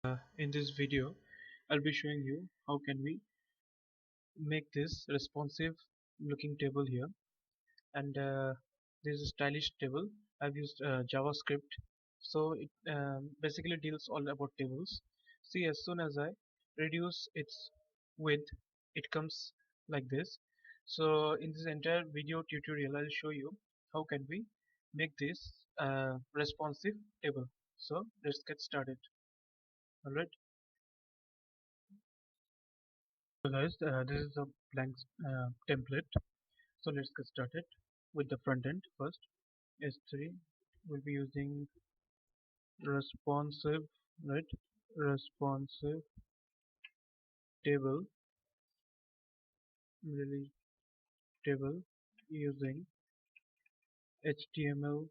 In this video, I'll be showing you how can we make this responsive looking table here, and this is a stylish table. I've used JavaScript, so it basically deals all about tables. See, as soon as I reduce its width, it comes like this. So in this entire video tutorial, I'll show you how can we make this responsive table. So let's get started. Alright. So guys, this is a blank template. So let's get started with the front end first. S3 will be using responsive, right? Responsive table, really table using HTML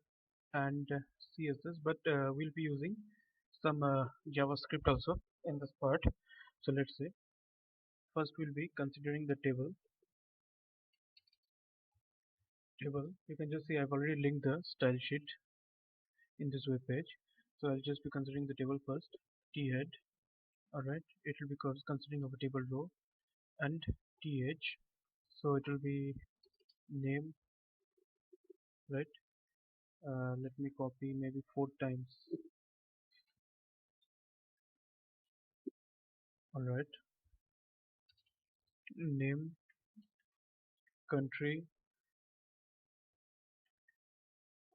and CSS, but we'll be using some JavaScript also in this part. So let's say first we'll be considering the table. You can just see I've already linked the style sheet in this web page. So I'll just be considering the table first. T head, alright, it will be considering of a table row, and th, so it will be name, right? Let me copy maybe 4 times. Alright, name, country,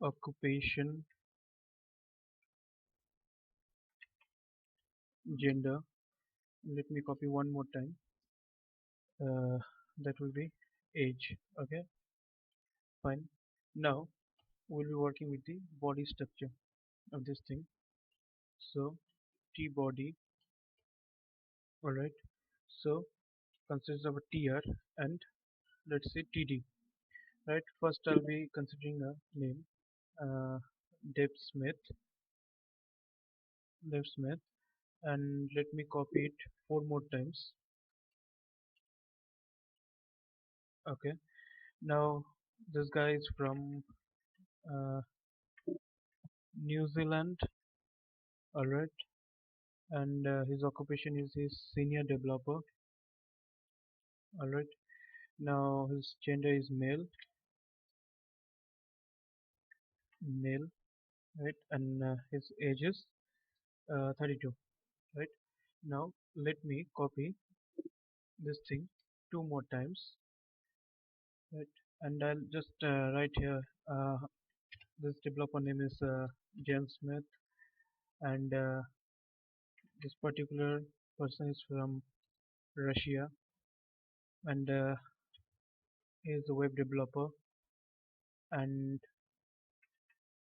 occupation, gender. Let me copy one more time. That will be age. Okay, fine. Now we'll be working with the body structure of this thing. So t body, alright, so consists of a tr and let's say td. Right, first I'll be considering a name, uh, Deb Smith, Deb Smith, and let me copy it 4 more times. Okay, now this guy is from uh, New Zealand, alright, and his occupation is his senior developer, alright. Now his gender is male, right, and his age is 32, right. Now let me copy this thing 2 more times, right, and I'll just write here this developer name is James Smith, and this particular person is from Russia, and is a web developer and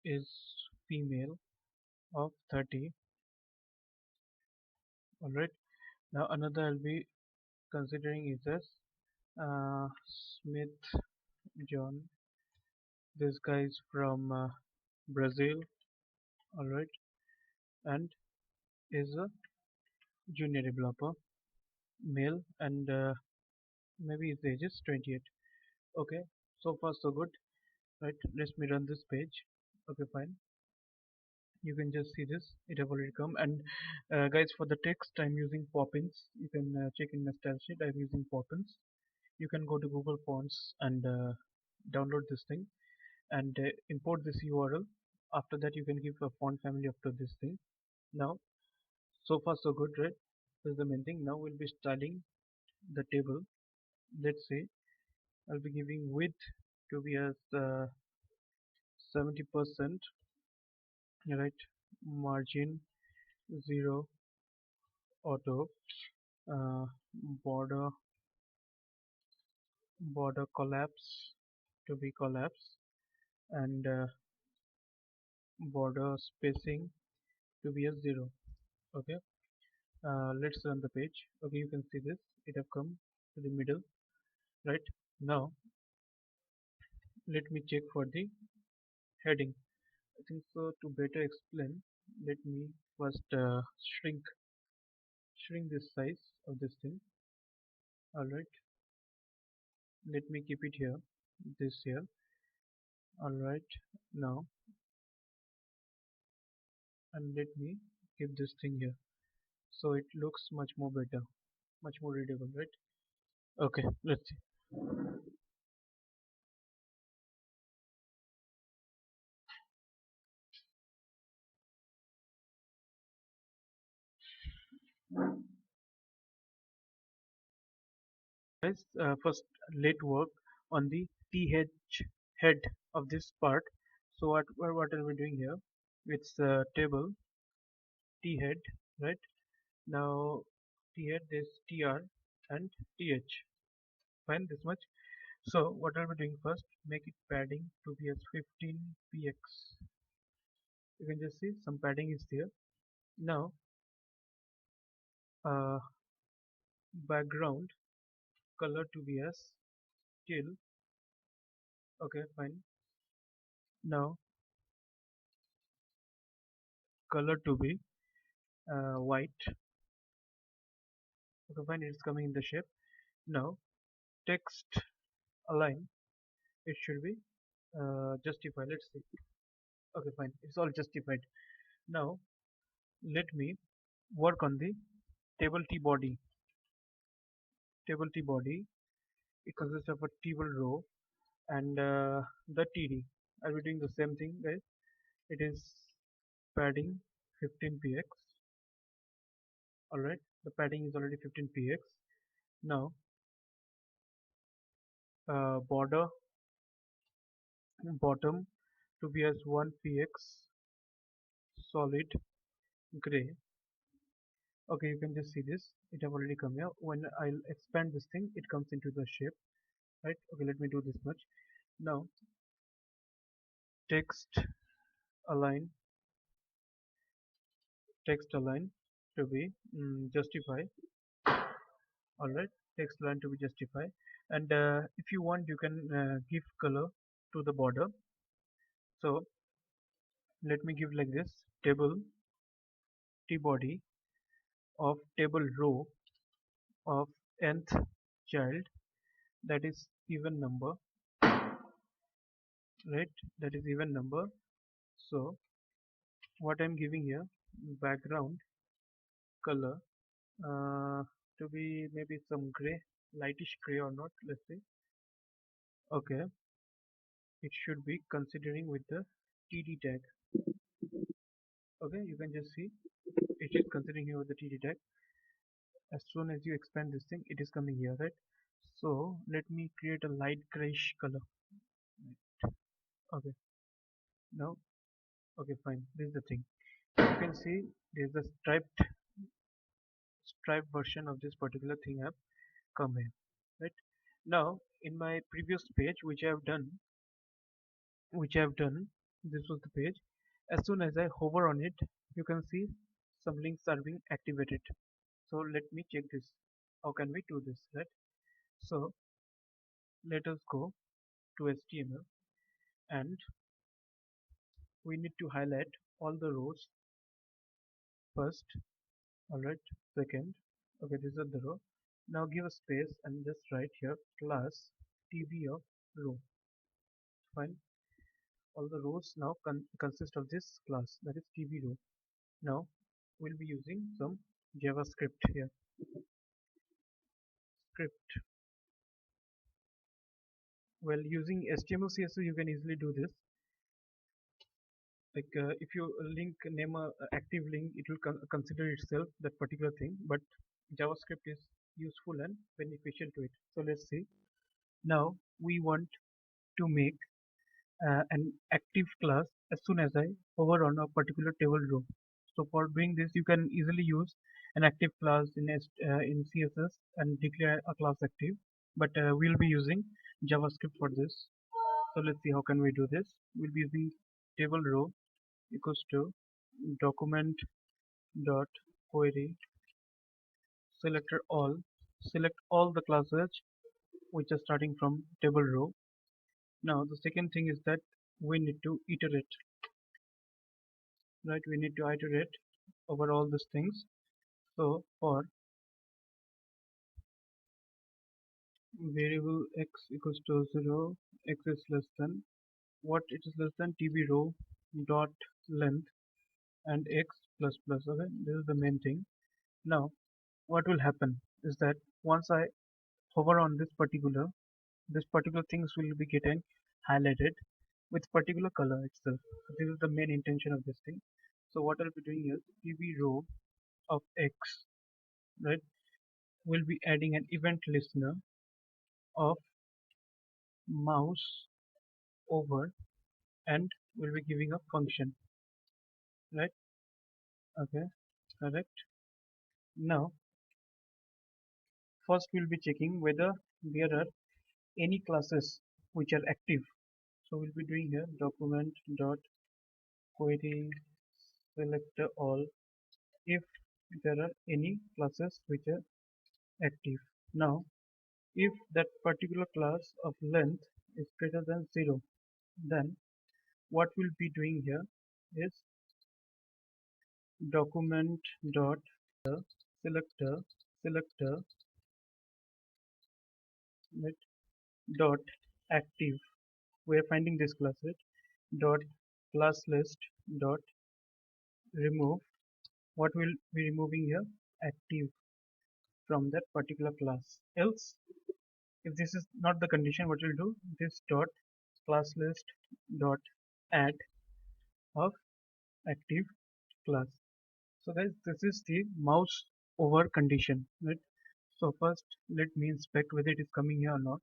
is female of 30. Alright, now another I'll be considering is as Smith John. This guy is from Brazil, alright, and is a junior developer, male, and maybe his age is 28. Okay, so far so good, right? Let me run this page. Okay, fine. You can just see this, it have already come. And guys, for the text I'm using Poppins. You can check in my style sheet, I'm using Poppins. You can go to Google Fonts and download this thing and import this URL. After that you can give a font family after this thing. Now so far so good, right? This is the main thing. Now we'll be styling the table. Let's say I'll be giving width to be as 70%, right, margin 0, auto, uh, border collapse to be collapse, and border spacing to be a 0. Okay, let's run the page. Okay, you can see this, it have come to the middle, right. Now let me check for the heading. I think so, to better explain, let me first shrink this size of this thing. Alright, let me keep it here, this here. Alright, now, and let me keep this thing here. so it looks much more better, much more readable, right? Okay, let's see. Guys, first let work on the th head of this part. So what are we doing here? It's table t head, right? Now t head is tr and th. Fine, this much. So what are we doing first? Make it padding to be as 15 px. You can just see some padding is there. Now uh, background color to be as teal. Okay, fine. Now color to be white. Okay, fine. It's coming in the shape. Now text align. It should be justified. Let's see. Okay, fine. It's all justified. Now let me work on the table t body. Table t body. It consists of a table row and the td. I'll be doing the same thing, guys. It is padding 15 px. Alright, the padding is already 15 px. Now border bottom to be as 1 px solid gray. Okay, you can just see this. It have already come here. When I'll expand this thing, it comes into the shape, right? Okay, let me do this much. Now text align, text align to be justify. All right, text align to be justify. And if you want, you can give color to the border. So let me give like this: table t body of table row of nth child, that is even number, right? That is even number. So what I'm giving here, background color to be maybe some gray, lightish gray or not, let's see. Okay, it should be considering with the td tag. Okay, you can just see it is considering here with the td tag. As soon as you expand this thing, it is coming here, right? So let me create a light grayish color. Okay, now okay, fine. This is the thing. You can see there's a striped version of this particular thing have come here, right? Now in my previous page which I have done, this was the page. As soon as I hover on it, you can see some links are being activated. So let me check this. How can we do this, right? So let us go to HTML and we need to highlight all the rows first. Alright, second. Okay, this is the row. Now give a space and just write here class tv of row. Fine. All the rows now consist of this class, that is tv row. Now we'll be using some JavaScript here. Script. Well, using HTML CSS you can easily do this. Like if you name a active link, it will consider itself that particular thing. But JavaScript is useful and beneficial to it. So let's see. Now we want to make an active class as soon as I hover on a particular table row. So for doing this, you can easily use an active class in CSS and declare a class active. But we'll be using JavaScript for this. So let's see how can we do this. We'll be using table row equals to document dot query selector all. Select all the classes which are starting from table row. Now the second thing is that we need to iterate, right? We need to iterate over all these things. So for variable x equals to 0, x is less than what it is less than tb row dot length and x plus plus. Okay, this is the main thing. Now what will happen is that once I hover on this particular things will be getting highlighted with particular color itself. So this is the main intention of this thing. So what I'll be doing is PV row of X, right? We'll be adding an event listener of mouse over, and we'll be giving a function, right? Okay, correct. Now first we'll be checking whether there are any classes which are active. So we'll be doing here document dot query select all if there are any classes which are active. Now if that particular class of length is greater than 0, then what we'll be doing here is document dot selector selector right, dot active. We are finding this class, right? Dot class list dot remove. What will be removing here? Active from that particular class. Else, if this is not the condition, what we'll do? This dot class list dot add of active class. So guys, this is the mouse over condition, right? So first, let me inspect whether it is coming here or not.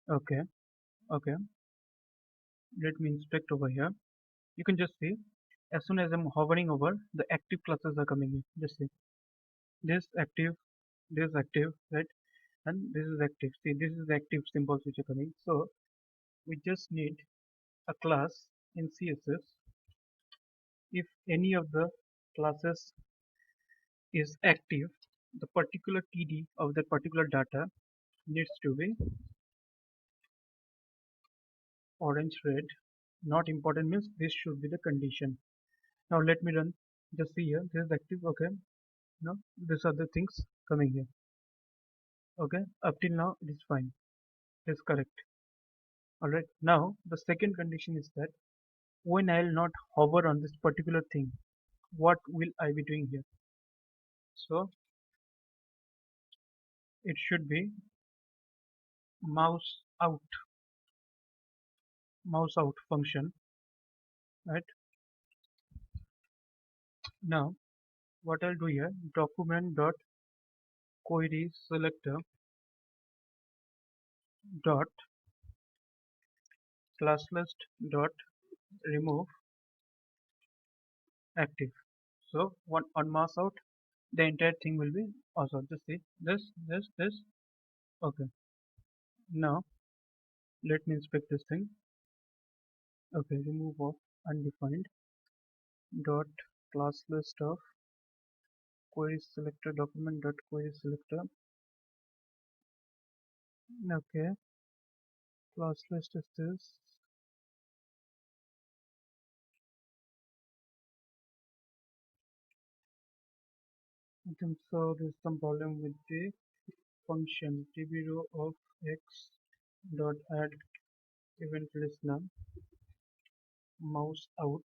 Okay, okay. Let me inspect over here. You can just see, as soon as I'm hovering over, the active classes are coming in. Just see, this active, right? And this is active. See, this is the active symbols which are coming. So we just need a class in CSS. If any of the classes is active, the particular TD of that particular data needs to be orange red. Not important means this should be the condition. Now let me run. Just see here, this is active. Okay, now these are the things coming here. Okay, up till now it is fine, it is correct. Alright, now the second condition is that when I will not hover on this particular thing, what will I be doing here? So it should be mouse out function, right? Now what I'll do here, document dot query selector dot class list dot remove active. So one on mouse out, the entire thing will be also just see this. Okay, now let me inspect this thing. Okay, remove of undefined dot class list of query selector document dot query selector. Okay, class list is this. I think so. There's some problem with the function tb row of x dot add event listener mouse out.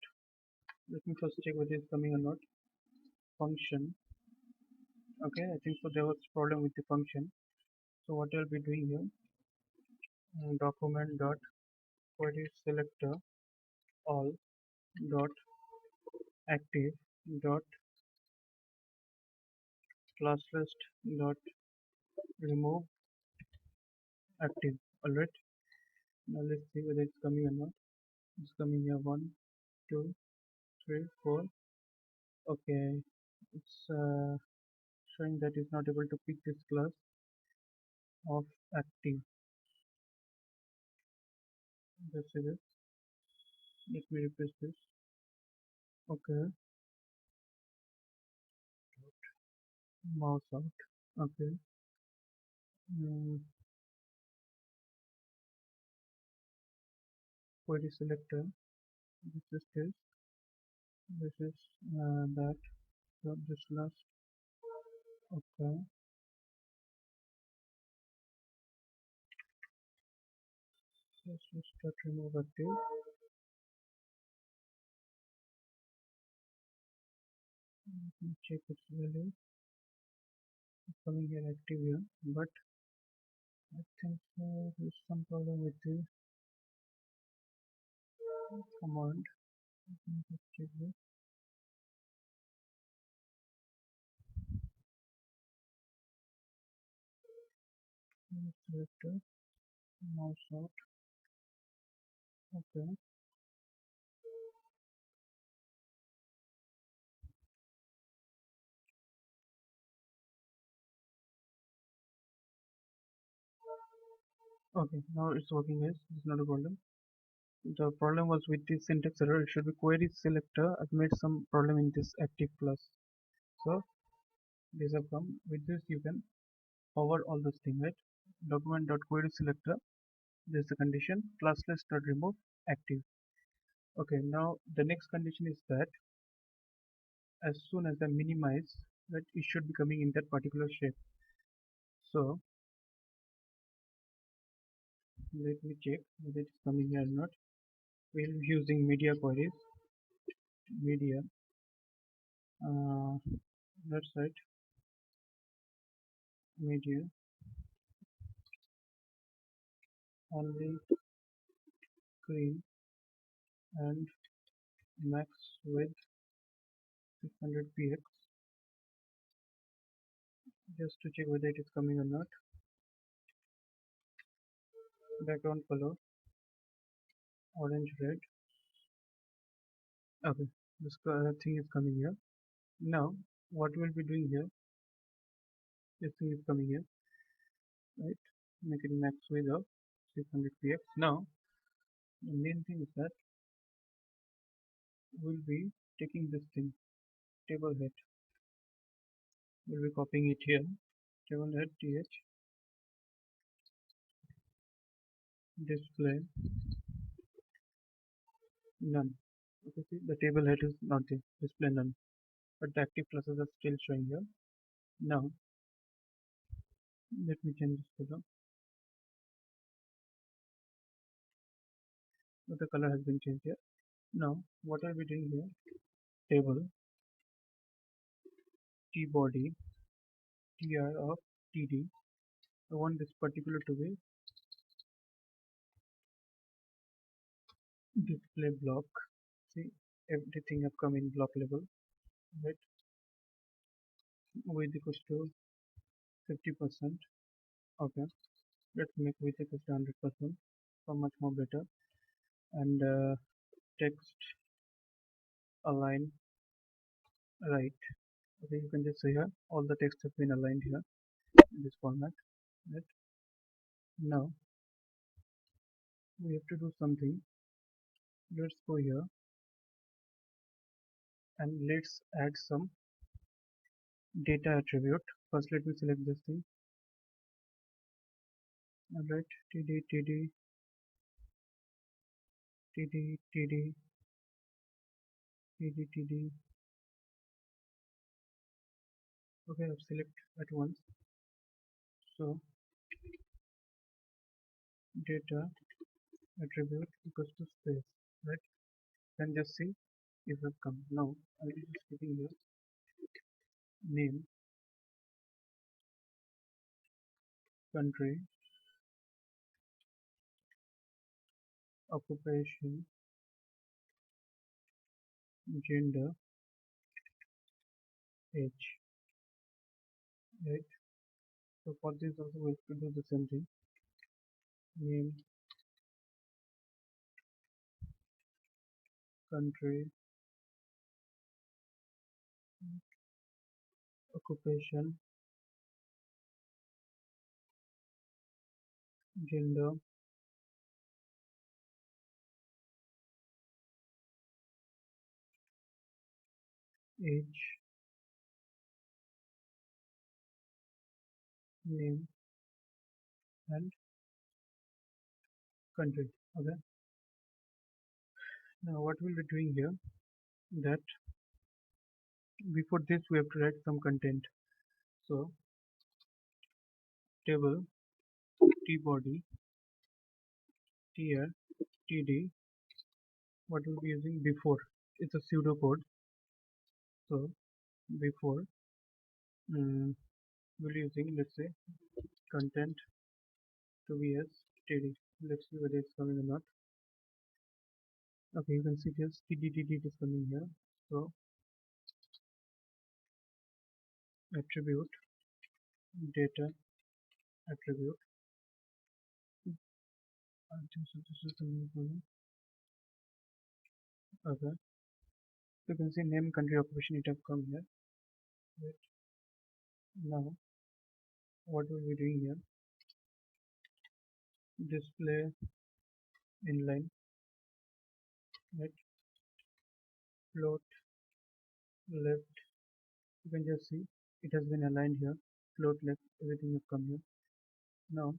Let me first check whether it's coming or not. Function. Okay, I think so. There was problem with the function. So what I'll be doing here, document dot query selector all dot active dot class list dot remove active. Alright, now let's see whether it's coming or not. It's coming here 1 2 3 4. Okay, it's showing that it's not able to pick this class of active. Let's see this. Let me replace this. Okay, mouse out. Okay, mm, query selector. This is this. This is that. So this last. Okay, so let's start remove active. Let me check its value. It's coming here active here, but I think there's some problem with the command. Let me just check this. Selector, mouse out. Okay. Okay, now it's working guys. It's not a problem. The problem was with this syntax error. It should be query selector. I've made some problem in this active class. So these have come. With this you can hover all those things, right? Document.query selector. This is the condition. Classless dot remove active. Okay, now the next condition is that as soon as I minimize, that it should be coming in that particular shape. So let me check whether it's coming here or not. We'll be using media queries. Media. That's right. Media. Only screen and max with 600 px, just to check whether it is coming or not. Background color orange red. Okay, this thing is coming here. Now what we'll be doing here, this thing is coming here, right? Make it max with of 600 px. Now the main thing is that we'll be taking this thing, table head, we'll be copying it here. Table head th display none. Okay, see the table head is not there, display none, but the active classes are still showing here. Now let me change this color. So the color has been changed here. Now what are we doing here? Table t body tr of td. I want this particular to be display block. See, everything have come in block level, right? Width equals to 50%. Okay, let's make width equals to 100% for much more better. And text align right. Okay, you can just see here all the text has been aligned here in this format. Right now we have to do something. Let's go here and let's add some data attribute. First let me select this thing. Alright, td td td td td td. Okay, I've select at once. So data attribute equals to space, right? Then just see if it come. Now I will just giving here name, country, occupation, gender, age, right? So for this also we have to do the same thing. Name, country, occupation, gender, age, name, and country. Okay. Now what we'll be doing here, that before this we have to write some content. So table tbody tr td, what we'll be using before, it's a pseudo code. So before we're using, let's say, content to be as td. Let's see whether it's coming or not. Okay, you can see this tdd is coming here. So attribute data attribute. I think so this is the new one. Okay, you can see name, country, occupation, it have come here. Right. Now what we'll be doing here, display inline, right, float left. You can just see it has been aligned here, float left, everything have come here. Now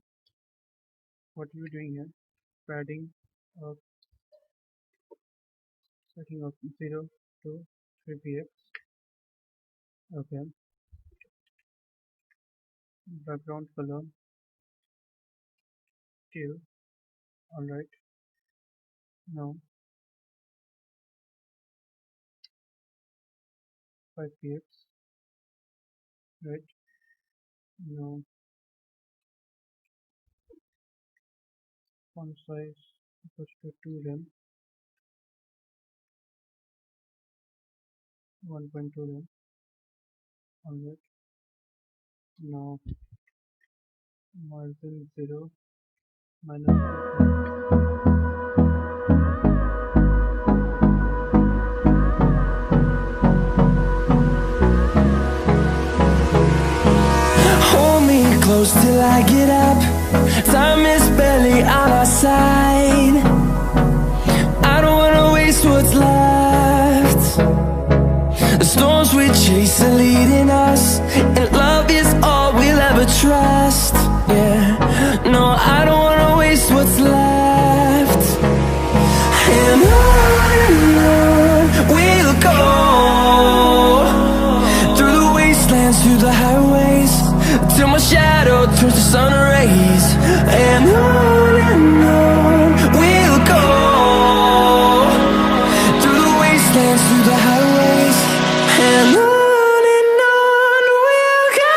what we'll be doing here, padding of setting of 0 to 3px. Okay, background color teal. Alright, now 5px, right, now font size equals to 2 rem, 1.2 rem. Alright, now margin 0 minus Hold me close till I get up. Time is barely on our side. I don't wanna waste what's left. The storms we chase are leading us, and love is all we'll ever trust. Yeah, no, I don't wanna waste what's left. And on we'll go, through the wastelands, through the highways, till my shadow turns to sun rays. And on we'll go, through the wastelands, through the highways, and on we'll go.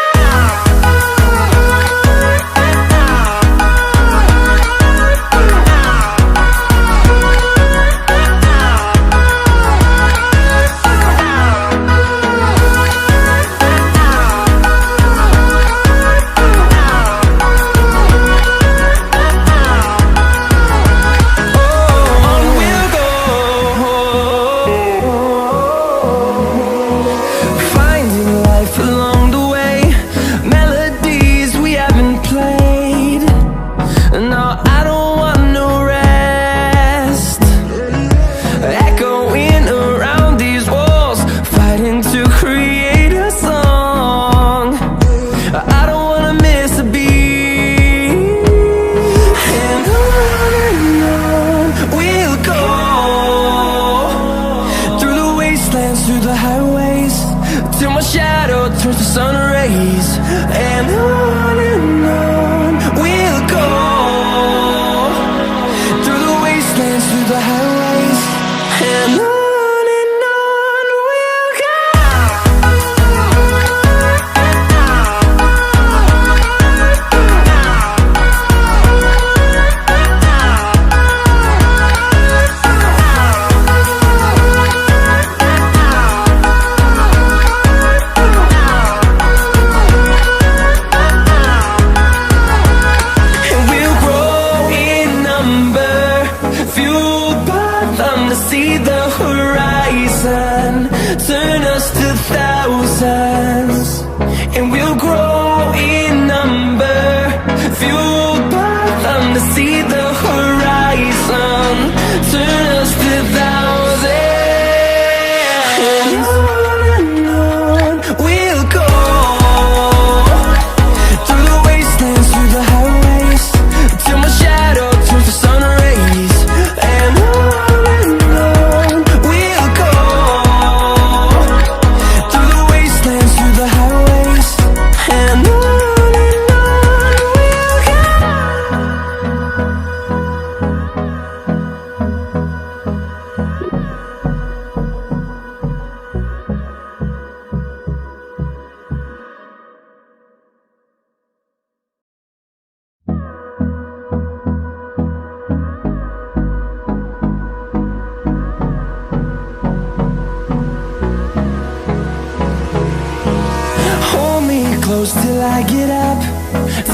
close till I get up.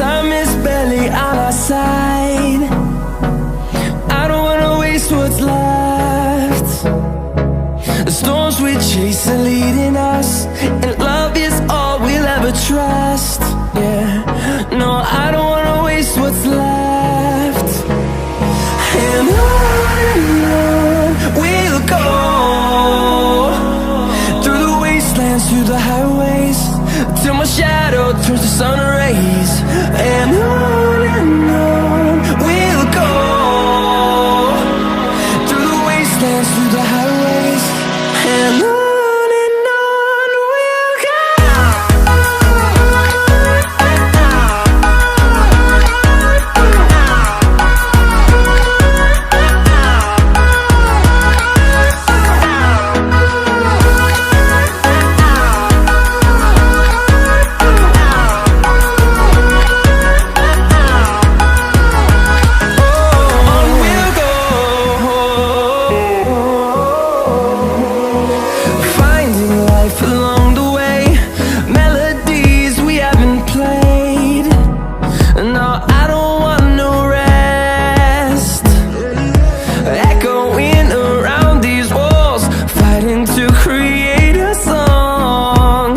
Time is barely on our side. I don't wanna waste what's left. The storms we chase are leading us, and love is all we'll ever trust. Yeah, no, I don't wanna waste what's left. And on we'll go, through the wastelands, through the highways, till my shadow turns to sun rays. And on we'll go, through the wastelands, through the highways, and on we'll go. Along the way, melodies we haven't played. No, I don't want no rest. Echoing around these walls, fighting to create a song.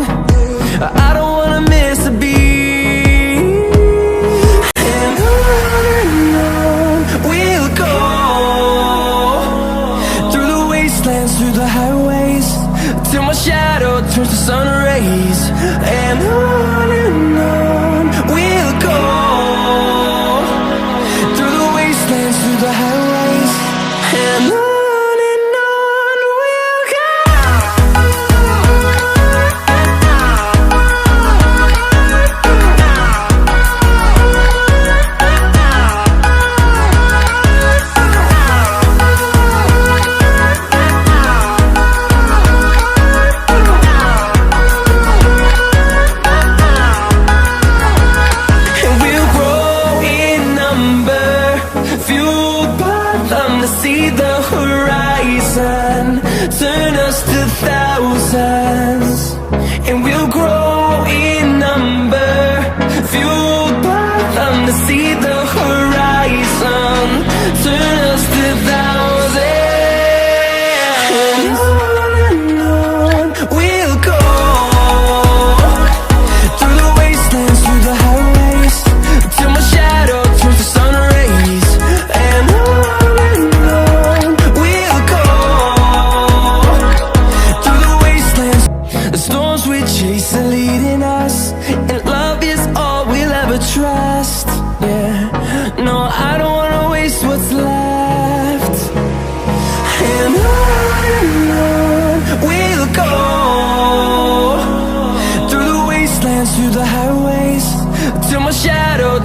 I don't wanna miss a beat. And on we'll go, through the wastelands, through the highways, till my shadow turns to sun rays. And on we'll go, through the wastelands, through the highways, and on we'll go. See the horizon, turn us to thousands, and we'll grow in number, fueled by them. To see the horizon, turn us to thousands, and on we'll go, through the wastelands, through the highways, till my shadow turns to sun rays. And chase are leading us, and love is all we'll ever trust. Yeah, no, I don't wanna waste what's left. And on we'll go, through the wastelands, through the highways, till my shadow